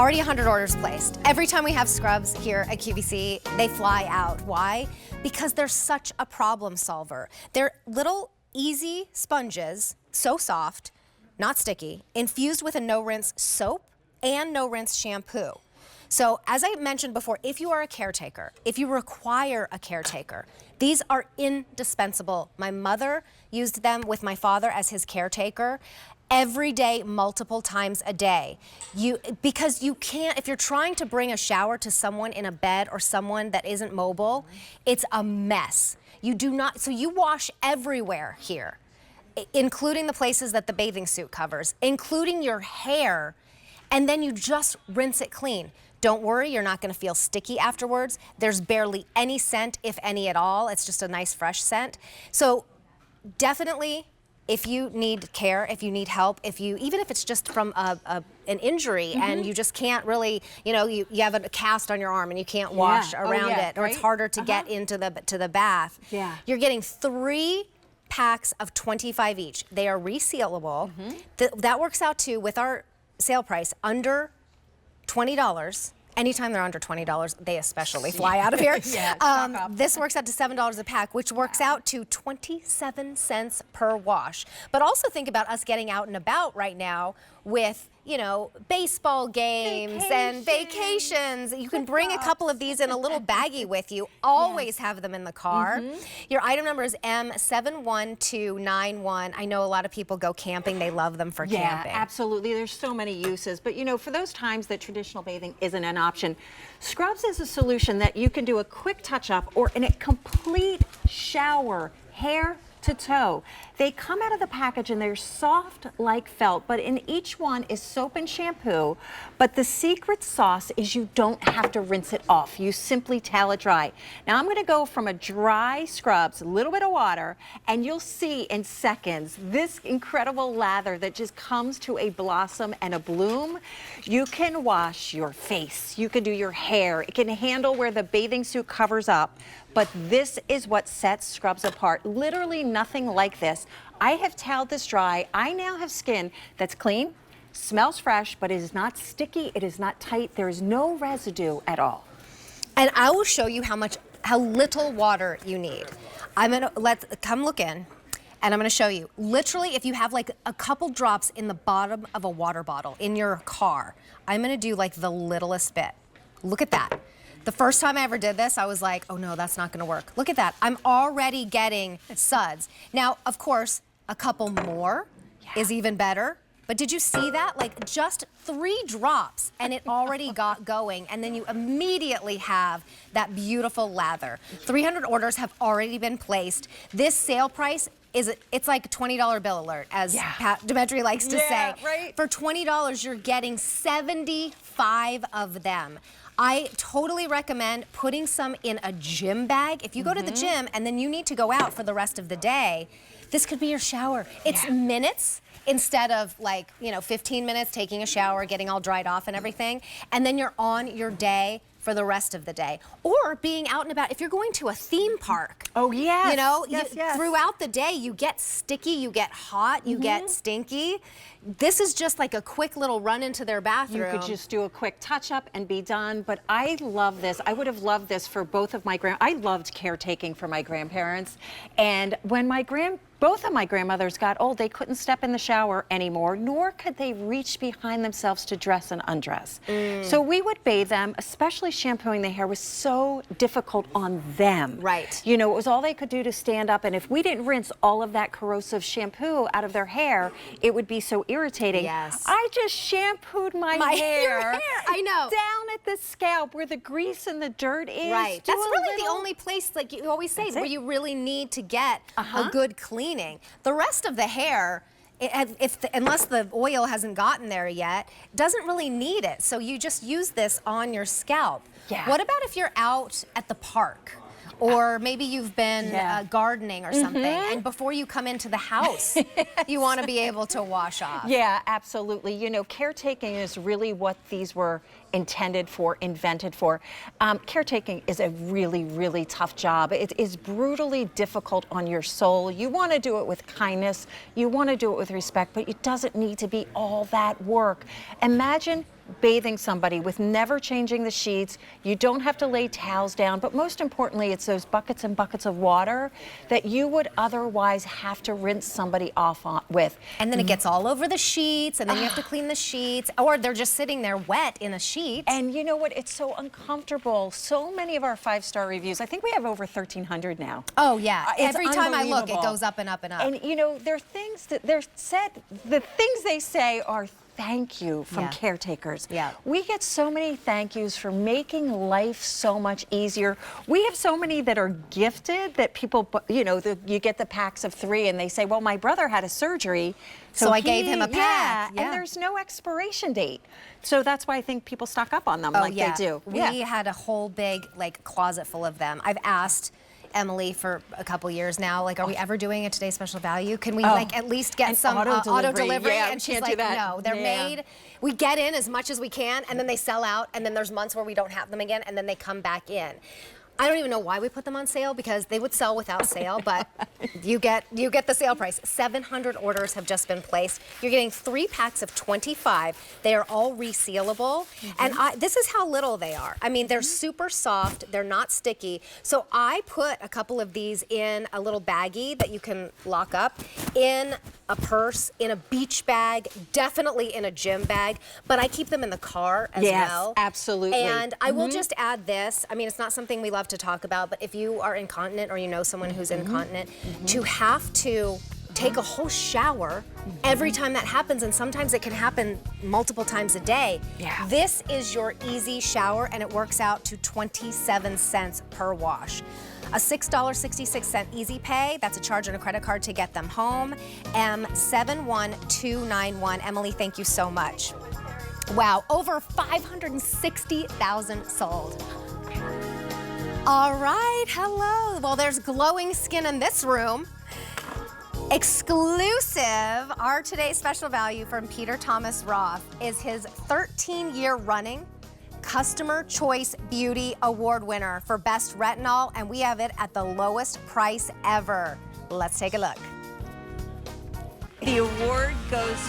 already 100 orders placed. Every time we have Scrubzz here at QVC, they fly out. Why? Because they're such a problem solver. They're little easy sponges, so soft, not sticky, infused with a no-rinse soap and no-rinse shampoo. So as I mentioned before, if you are a caretaker, if you require a caretaker, these are indispensable. My mother used them with my father as his caretaker every day, multiple times a day. Because you can't, if you're trying to bring a shower to someone in a bed or someone that isn't mobile, it's a mess. You do not, so you wash everywhere here, including the places that the bathing suit covers, including your hair, and then you just rinse it clean. Don't worry, you're not gonna feel sticky afterwards. There's barely any scent, if any at all. It's just a nice fresh scent. So definitely, if you need care, if you need help, even if it's just from an injury and you just can't really, you have a cast on your arm and you can't wash around it, or it's harder to get into the bath. You're getting 3 packs of 25 each. They are resealable. That works out to, with our sale price, under $20. Anytime they're under $20, they especially fly out of here. This works out to $7 a pack, which works out to 27 cents per wash. But also think about us getting out and about right now with, baseball games and vacations. You can bring a couple of these in a little baggie with you. Always have them in the car. Your item number is M71291. I know a lot of people go camping. They love them for camping. Yeah, absolutely. There's so many uses. But, for those times that traditional bathing isn't an option, Scrubzz is a solution that you can do a quick touch-up or in a complete shower, hair to toe. They come out of the package and they're soft like felt, but in each one is soap and shampoo. But the secret sauce is you don't have to rinse it off. You simply towel it dry. Now I'm gonna go from a dry Scrubzz, a little bit of water, and you'll see in seconds this incredible lather that just comes to a blossom and a bloom. You can wash your face, you can do your hair, it can handle where the bathing suit covers up. But this is what sets Scrubzz apart. Literally nothing like this. I have toweled this dry. I now have skin that's clean, smells fresh, but it is not sticky, it is not tight, there is no residue at all. And I will show you how little water you need. Come look in, and I'm gonna show you. Literally, if you have like a couple drops in the bottom of a water bottle in your car, I'm gonna do like the littlest bit. Look at that. The first time I ever did this, I was like, oh no, that's not gonna work. Look at that, I'm already getting suds. Now, of course, a couple more is even better, but did you see that? Like just 3 drops and it already got going, and then you immediately have that beautiful lather. 300 orders have already been placed. This sale price it's like a $20 bill alert, as Pat Demetri likes to say. Right. For $20, you're getting 75 of them. I totally recommend putting some in a gym bag. If you go to the gym and then you need to go out for the rest of the day, this could be your shower. It's minutes instead of 15 minutes taking a shower, getting all dried off and everything. And then you're on your day for the rest of the day. Or being out and about, if you're going to a theme park. Oh yes. Throughout the day, you get sticky, you get hot, you get stinky. This is just like a quick little run into their bathroom. You could just do a quick touch-up and be done, but I love this. I would have loved this for both of I loved caretaking for my grandparents, and when both of my grandmothers got old, they couldn't step in the shower anymore, nor could they reach behind themselves to dress and undress. So we would bathe them, especially shampooing the hair was so difficult on them. Right. It was all they could do to stand up, and if we didn't rinse all of that corrosive shampoo out of their hair, it would be so irritating. Yes. I just shampooed my hair. I know. Down at the scalp where the grease and the dirt is. Right. That's really the only place, like you always say, where you really need to get a good cleaning. The rest of the hair, unless the oil hasn't gotten there yet, doesn't really need it. So you just use this on your scalp. What about if you're out at the park? Or maybe you've been gardening or something, and before you come into the house, you want to be able to wash off. Yeah, absolutely. Caretaking is really what these were intended for, invented for. Caretaking is a really, really tough job. It is brutally difficult on your soul. You want to do it with kindness, you want to do it with respect, but it doesn't need to be all that work. Imagine bathing somebody with never changing the sheets. You don't have to lay towels down, but most importantly, it's those buckets and buckets of water that you would otherwise have to rinse somebody off with. And then it gets all over the sheets, and then you have to clean the sheets, or they're just sitting there wet in a sheet. And you know what? It's so uncomfortable. So many of our 5-star reviews, I think we have over 1,300 now. Oh, yeah. It's Every time I look, it unbelievable. goes up and up and up. And you know, there are things that they're said, the things they say are thank you from Yeah. caretakers. Yeah. We get so many thank yous for making life so much easier. We have so many that are gifted that people, you know, you get the packs of 3 and they say, well, my brother had a surgery. So I gave him a pack. Yeah, and there's no expiration date. So that's why I think people stock up on them like they do. We had a whole big like closet full of them. I've asked Emily for a couple years now, like, are we ever doing a Today Special Value? Can we like at least get And some auto delivery. Yeah, and we she's can't do like, that. no, they're Yeah. made. We get in as much as we can, and then they sell out, and then there's months where we don't have them again, and then they come back in. I don't even know why we put them on sale, because they would sell without sale, but you get the sale price. 700 orders have just been placed. You're getting 3 packs of 25. They are all resealable, and this is how little they are. I mean, they're super soft. They're not sticky. So I put a couple of these in a little baggie that you can lock up, in a purse, in a beach bag, definitely in a gym bag, but I keep them in the car as well. Yes, absolutely. And I will just add this. I mean, it's not something we love to talk about, but if you are incontinent or you know someone who's incontinent, to have to take a whole shower every time that happens, and sometimes it can happen multiple times a day. Yeah. This is your easy shower, and it works out to 27 cents per wash. A $6.66 easy pay, that's a charge on a credit card to get them home. M71291. Emily, thank you so much. Wow, over 560,000 sold. All right, hello. Well, there's glowing skin in this room. Exclusive, our today's special value from Peter Thomas Roth is his 13-year running Customer Choice Beauty Award winner for Best Retinol, and we have it at the lowest price ever. Let's take a look. The award goes